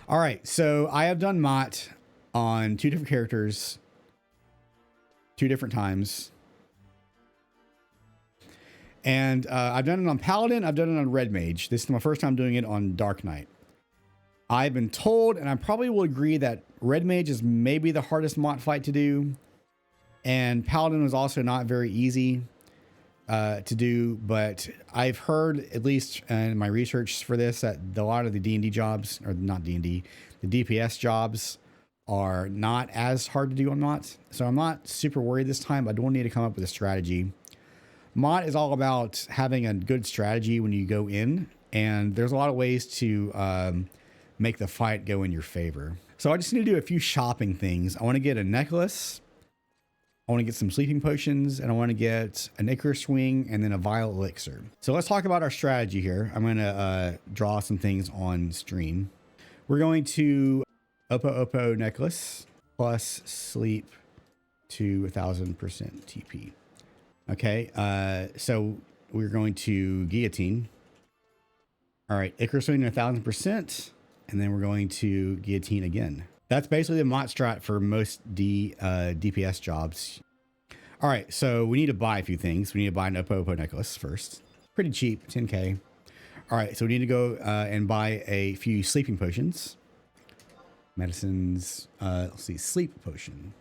All right, so I have done Maat on 2 different characters, 2 different times. And I've done it on Paladin, I've done it on Red Mage. This is my first time doing it on Dark Knight. I've been told, and I probably will agree, that Red Mage is maybe the hardest Maat fight to do. And Paladin was also not very easy to do, but I've heard, at least in my research for this, that a lot of the D&D jobs, or not D&D, the DPS jobs are not as hard to do on Maat. So I'm not super worried this time. I don't need to come up with a strategy. Maat is all about having a good strategy when you go in, and there's a lot of ways to make the fight go in your favor. So I just need to do a few shopping things. I want to get a necklace, I want to get some sleeping potions, and I want to get an Icarus wing and then a vile elixir. So let's talk about our strategy here. I'm going to draw some things on stream. We're going to Oppo necklace plus sleep to 1000% TP. Okay, so we're going to guillotine. All right, Icarus wing 1000%, and then we're going to guillotine again. That's basically the Maat strat for most DPS jobs. All right, so we need to buy a few things. We need to buy an Oppo necklace first. Pretty cheap, 10K. All right, so we need to go and buy a few sleeping potions. Medicines, let's see, sleep potion.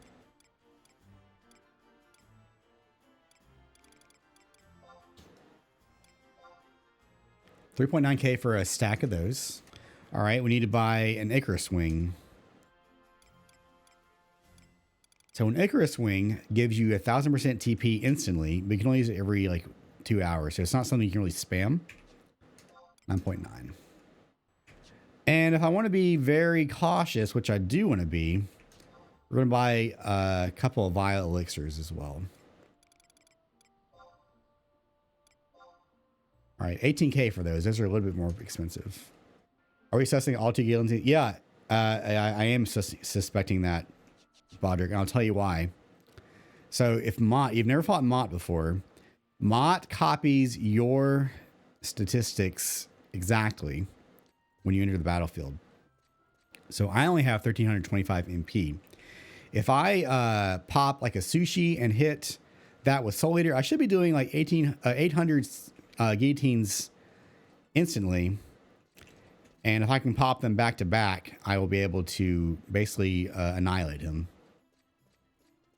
$3.9K for a stack of those. All right, we need to buy an Icarus wing. So an Icarus wing gives you 1000% TP instantly, but you can only use it every like 2 hours. So it's not something you can really spam. 9.9. And if I want to be very cautious, which I do want to be, we're going to buy a couple of vile elixirs as well. All right, 18K for those. Those are a little bit more expensive. Are we sussing all 2 guillotines? Yeah, I am suspecting that, Bodrick, and I'll tell you why. So if Maat, you've never fought Maat before, Maat copies your statistics exactly when you enter the battlefield. So I only have 1325 MP. If I pop like a sushi and hit that with Soul Eater, I should be doing like 800 guillotines instantly. And if I can pop them back to back, I will be able to basically annihilate him.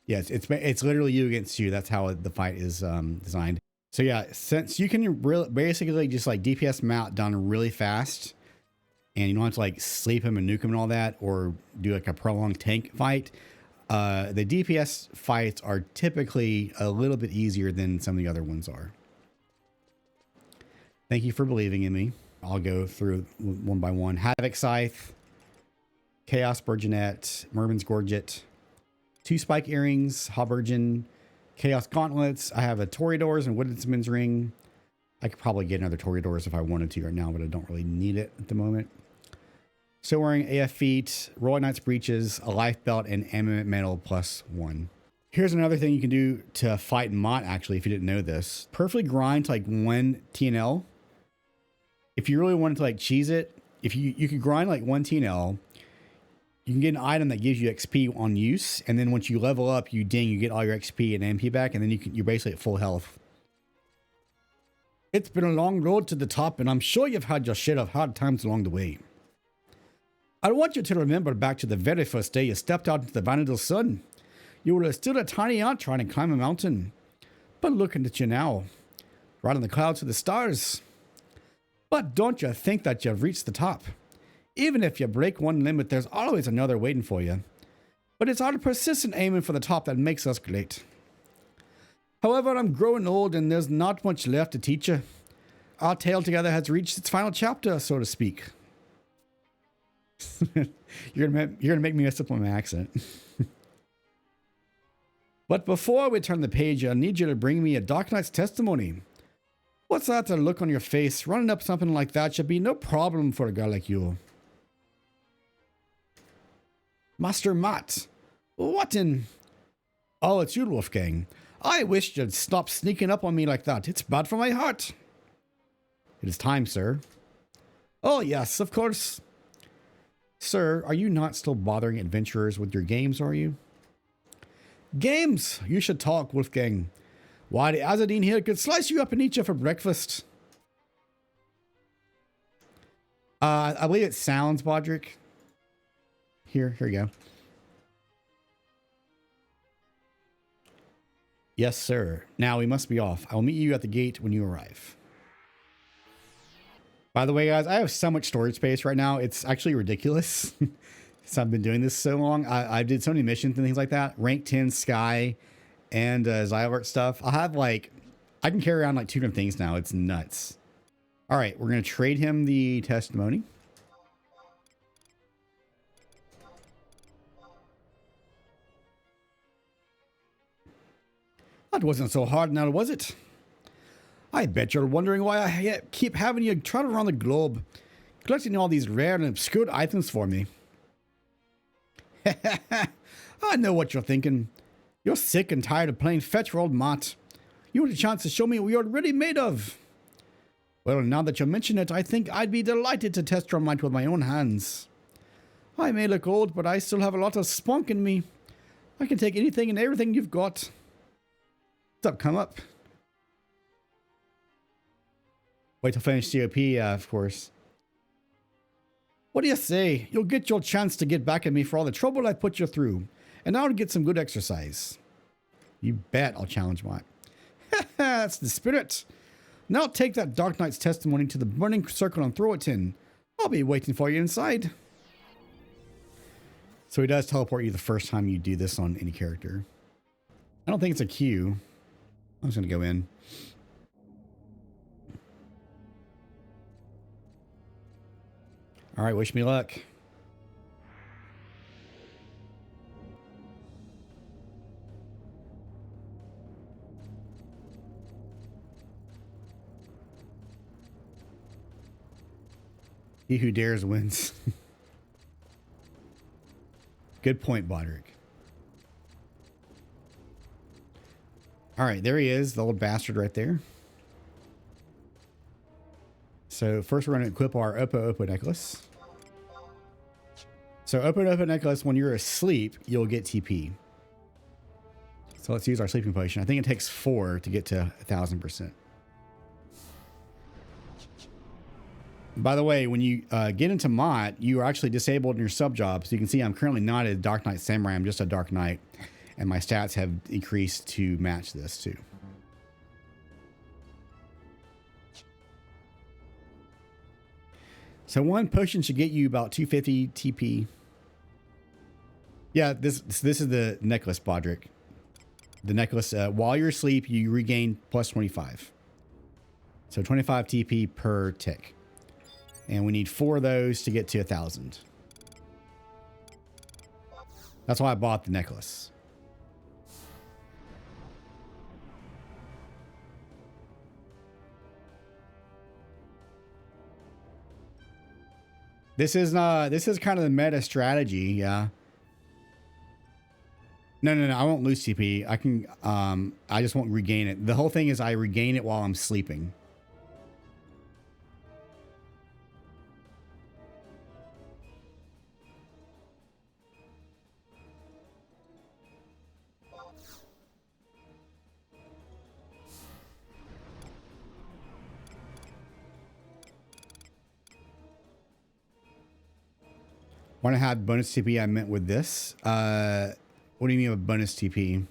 Yes, it's literally you against you. That's how the fight is designed. So yeah, since you can basically just like DPS Maat done really fast, and you don't have to like sleep him and nuke him and all that, or do like a prolonged tank fight, the DPS fights are typically a little bit easier than some of the other ones are. Thank you for believing in me. I'll go through one by one. Havoc Scythe, Chaos Burgeonet, Merman's Gorget, 2 spike earrings, Haubergen, Chaos Gauntlets. I have a Toreador's and Woodsman's Ring. I could probably get another Toreador's if I wanted to right now, but I don't really need it at the moment. Still wearing AF Feet, Royal Knight's Breeches, a Life Belt, and Amulet Medal +1. Here's another thing you can do to fight Maat, actually, if you didn't know this. Perfectly grind to like 1 TNL. If you really wanted to like cheese it, if you could grind like 1 TNL, you can get an item that gives you XP on use, and then once you level up, you get all your XP and MP back, and then you're basically at full health. It's been a long road to the top, and I'm sure you've had your share of hard times along the way. I want you to remember back to the very first day you stepped out into the Vanadil sun. You were still a tiny ant trying to climb a mountain. But looking at you now, right on the clouds of the stars. But don't you think that you've reached the top? Even if you break one limit, there's always another waiting for you. But it's our persistent aiming for the top that makes us great. However, I'm growing old and there's not much left to teach you. Our tale together has reached its final chapter, so to speak. You're gonna make me mess up on my accent. But before we turn the page, I need you to bring me a Dark Knight's testimony. What's that look on your face? Running up something like that should be no problem for a guy like you. Master Maat, what in... Oh, it's you, Wolfgang. I wish you'd stop sneaking up on me like that. It's bad for my heart. It is time, sir. Oh, yes, of course. Sir, are you not still bothering adventurers with your games, are you? Games! You should talk, Wolfgang. Why, the Azadine here could slice you up and eat you for breakfast. I believe it sounds, Bodrick. Here you go. Yes, sir. Now we must be off. I will meet you at the gate when you arrive. By the way, guys, I have so much storage space right now. It's actually ridiculous. Since I've been doing this so long. I did so many missions and things like that. Rank 10 Sky and Xylart stuff. I'll have like, I can carry around like 2 different things now. It's nuts. All right, we're going to trade him the testimony. That wasn't so hard now, was it? I bet you're wondering why I keep having you trot around the globe, collecting all these rare and obscure items for me. I know what you're thinking. You're sick and tired of playing fetch for old Maat. You want a chance to show me what you're really made of. Well, now that you mention it, I think I'd be delighted to test your might with my own hands. I may look old, but I still have a lot of spunk in me. I can take anything and everything you've got. What's up, come up? Wait till finish COP, of course. What do you say? You'll get your chance to get back at me for all the trouble I put you through. And now to get some good exercise. You bet I'll challenge Maat. That's the spirit. Now take that Dark Knight's testimony to the burning circle and throw it in. I'll be waiting for you inside. So he does teleport you the first time you do this on any character. I don't think it's a queue. I'm just going to go in. All right, wish me luck. He who dares wins. Good point, Bodrick. All right, there he is, the old bastard right there. So first we're going to equip our Oppo Oppo necklace. So Oppo Oppo necklace, when you're asleep, you'll get TP. So let's use our sleeping potion. I think it takes 4 to get to 1000%. By the way, when you get into Maat, you are actually disabled in your sub job. So you can see I'm currently not a Dark Knight Samurai. I'm just a Dark Knight. And my stats have increased to match this too. So one potion should get you about 250 TP. Yeah, this is the necklace, Bodrick. The necklace, while you're asleep, you regain plus 25. So 25 TP per tick. And we need 4 of those to get to 1000. That's why I bought the necklace. This is kind of the meta strategy, yeah. No, I won't lose TP. I can I just won't regain it. The whole thing is I regain it while I'm sleeping. When I had bonus TP, I meant with this. What do you mean with bonus TP?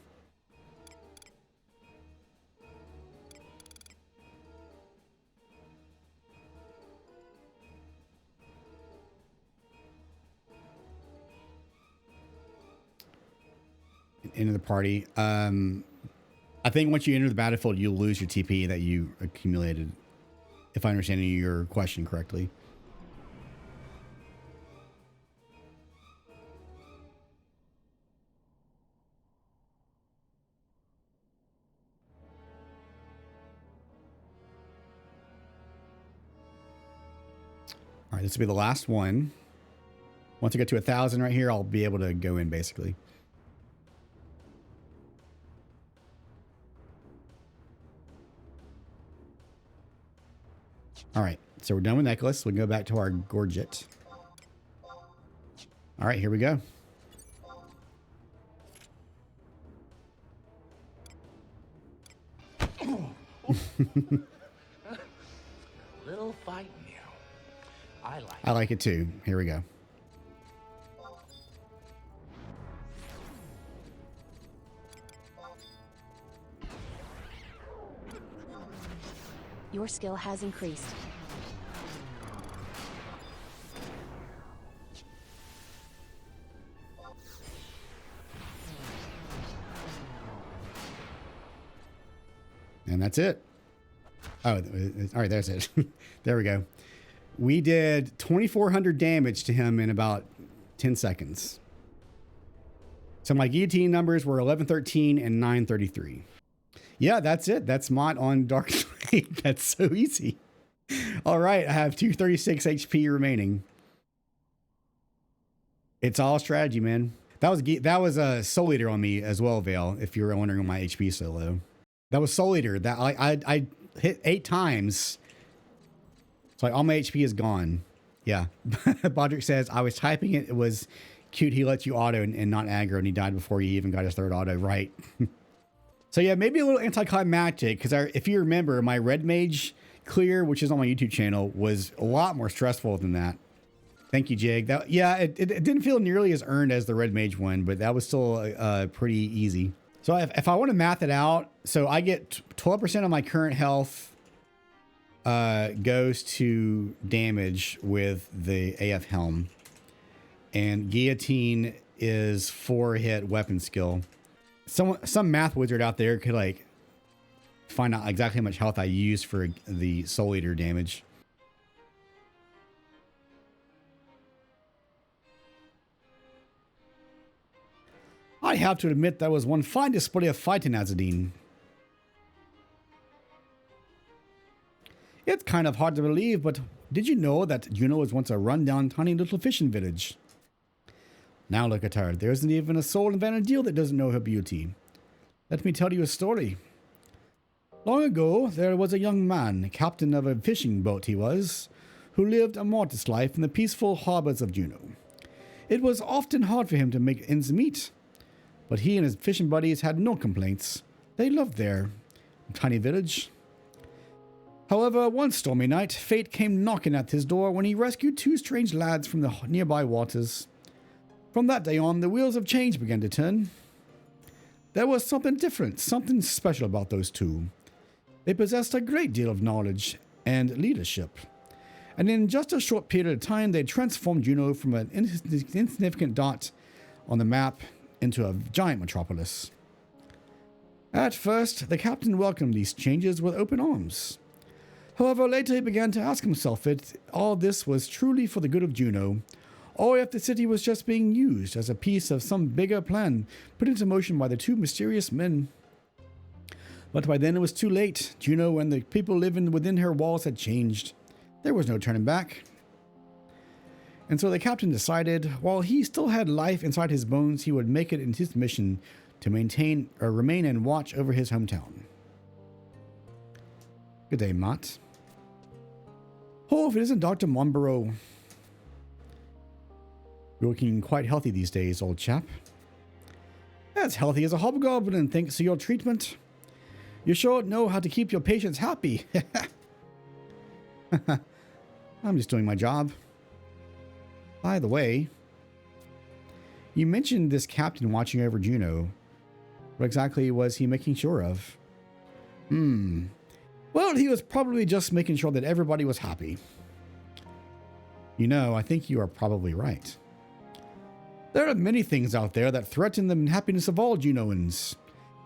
Into the party. I think once you enter the battlefield, you'll lose your TP that you accumulated. If I understand your question correctly. All right, this will be the last one. Once I get to 1000 right here, I'll be able to go in basically. All right, so we're done with necklace. We can go back to our gorget. All right, here we go. Little fight new. I like I like it too. Here we go. Your skill has increased. And that's it. Oh, all right, there's it. There we go. We did 2,400 damage to him in about 10 seconds. So my guillotine numbers were 1113 and 933. Yeah, that's it. That's Maat on Dark Knight. That's so easy. All right, I have 236 HP remaining. It's all strategy, man. That was a Soul Eater on me as well, Vale, if you were wondering on my HP so low. That was Soul Eater. That I hit 8 times. So like all my HP is gone. Yeah. Bodrick says, I was typing it. It was cute. He lets you auto and not aggro, and he died before he even got his 3rd auto. Right. So yeah, maybe a little anticlimactic, because if you remember, my Red Mage clear, which is on my YouTube channel, was a lot more stressful than that. Thank you, Jig. It didn't feel nearly as earned as the Red Mage one, but that was still pretty easy. So if I want to math it out, so I get 12% of my current health goes to damage with the AF Helm. And Guillotine is 4-hit weapon skill. Some math wizard out there could like find out exactly how much health I use for the Soul Eater damage. I have to admit that was one fine display of fighting, Azadine. It's kind of hard to believe, but did you know that Juno was once a run-down tiny little fishing village? Now look at her. There isn't even a soul in Vanadil that doesn't know her beauty. Let me tell you a story. Long ago, there was a young man, captain of a fishing boat he was, who lived a modest life in the peaceful harbors of Juno. It was often hard for him to make ends meet, but he and his fishing buddies had no complaints. They loved their tiny village. However, one stormy night, fate came knocking at his door when he rescued 2 strange lads from the nearby waters. From that day on, the wheels of change began to turn. There was something different, something special about those 2. They possessed a great deal of knowledge and leadership. And in just a short period of time, they transformed Juno from an insignificant dot on the map into a giant metropolis. At first, the captain welcomed these changes with open arms. However, later he began to ask himself if all this was truly for the good of Juno, or if the city was just being used as a piece of some bigger plan put into motion by the 2 mysterious men. But by then it was too late. Juno and the people living within her walls had changed. There was no turning back. And so the captain decided, while he still had life inside his bones, he would make it into his mission to maintain or remain and watch over his hometown. Good day, Maat. Oh, if it isn't Dr. Monborough. You're looking quite healthy these days, old chap. As healthy as a hobgoblin, thanks to your treatment. You sure know how to keep your patients happy. I'm just doing my job. By the way, you mentioned this captain watching over Juno. What exactly was he making sure of? Well, he was probably just making sure that everybody was happy. You know, I think you are probably right. There are many things out there that threaten the happiness of all Junoans,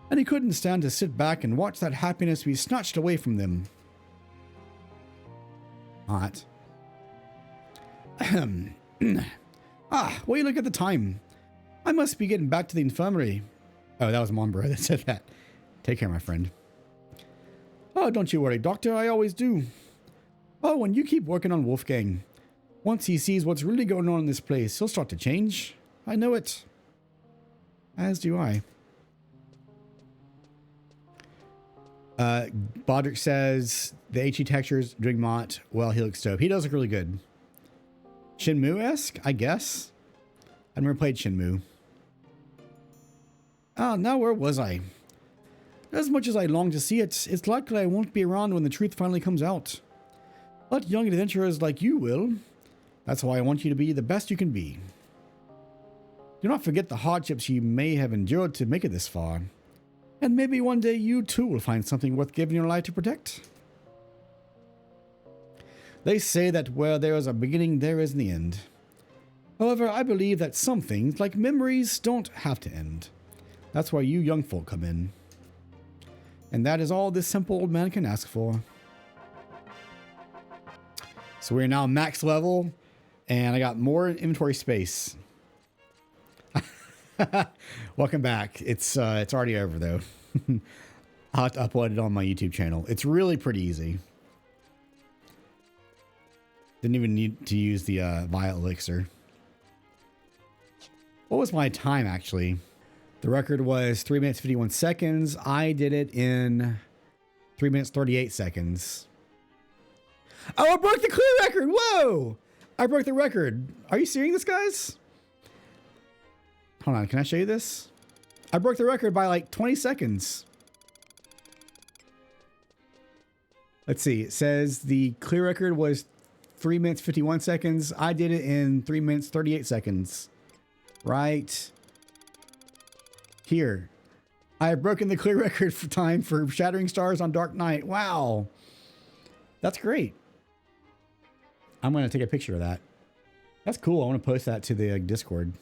and he couldn't stand to sit back and watch that happiness be snatched away from them. Hot. Will you look at the time? I must be getting back to the infirmary. Oh, that was Monbro that said that. Take care, my friend. Oh, don't you worry, Doctor, I always do. Oh, and you keep working on Wolfgang. Once he sees what's really going on in this place, he'll start to change. I know it. As do I. Bodrick says the HE textures doing Maat. Well, he looks dope. He does look really good. Shenmue-esque, I guess. I never played Shenmue. Ah, now where was I? As much as I long to see it, it's likely I won't be around when the truth finally comes out. But young adventurers like you will. That's why I want you to be the best you can be. Do not forget the hardships you may have endured to make it this far. And maybe one day you too will find something worth giving your life to protect. They say that where there is a beginning, there is an end. However, I believe that some things, like memories, don't have to end. That's where you young folk come in. And that is all this simple old man can ask for. So we're now max level, and I got more inventory space. Welcome back. It's already over though. I'll have to upload it on my YouTube channel. It's really pretty easy. Didn't even need to use the violet elixir. What was my time actually? The record was 3 minutes 51 seconds. I did it in 3 minutes 38 seconds. Oh, I broke the clear record. Whoa! I broke the record. Are you seeing this, guys? Hold on. Can I show you this? I broke the record by like 20 seconds. Let's see. It says the clear record was 3 minutes 51 seconds. I did it in 3 minutes 38 seconds. Right here. I have broken the clear record for time for Shattering Stars on Dark Knight. Wow. That's great. I'm going to take a picture of that. That's cool. I want to post that to the Discord.